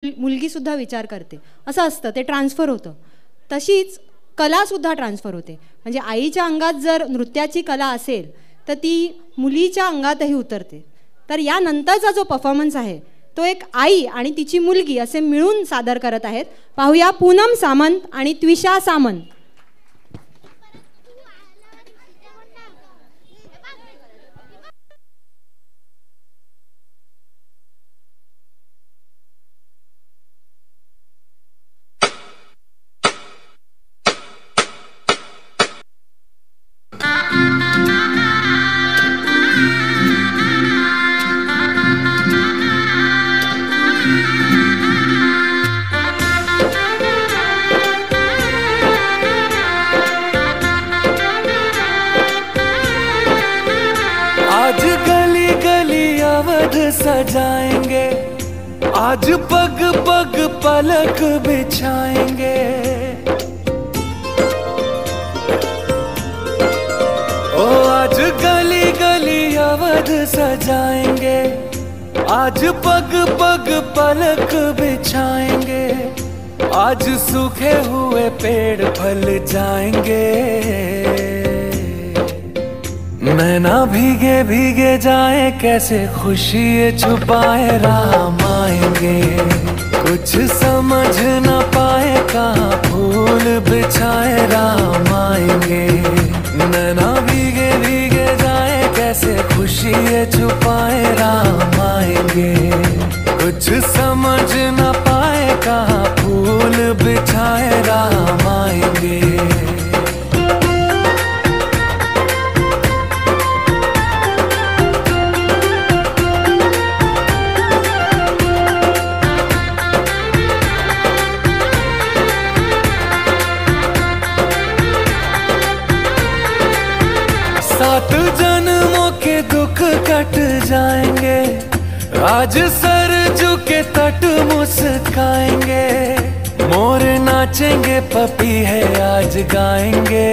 मुलगीसुद्धा विचार करते असं असतं, ते ट्रान्सफर होतं. तशीच कलासुद्धा ट्रान्सफर होते. म्हणजे आईच्या अंगात जर नृत्याची कला असेल तर ती मुलीच्या अंगातही उतरते. तर यानंतरचा जो परफॉर्मन्स आहे तो एक आई आणि तिची मुलगी असे मिळून सादर करत आहेत. पाहूया पूनम सामंत आणि त्विषा सामंत. आज गली गली अवध सजाएंगे, आज पग पग पलक बिछाएंगे. ओ आज गली गली अवध सजाएंगे, आज पग पग पलक बिछाएंगे. आज सूखे हुए पेड़ फल जाएंगे, नैना भीगे भीगे जाए कैसे खुशी छुपाए राम आएंगे. कुछ समझ न पाए कहाँ फूल बिछाए राम आएंगे. नैना भीगे भीगे जाए कैसे खुशी छुपाए राम आएंगे. कुछ समझ न पाए कहाँ फूल बिछाए राम आएंगे. सात जन्मों के दुख कट जाएंगे, आज सर झुके तट मुस्काएंगे. मोर नाचेंगे पपी है आज गाएंगे.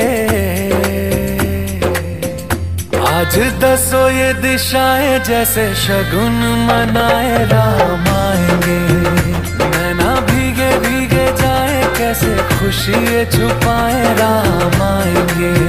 आज दसों ये दिशाएं जैसे शगुन मनाए राम आएंगे. नैना भीगे भीगे जाए कैसे खुशी छुपाए राम आएंगे.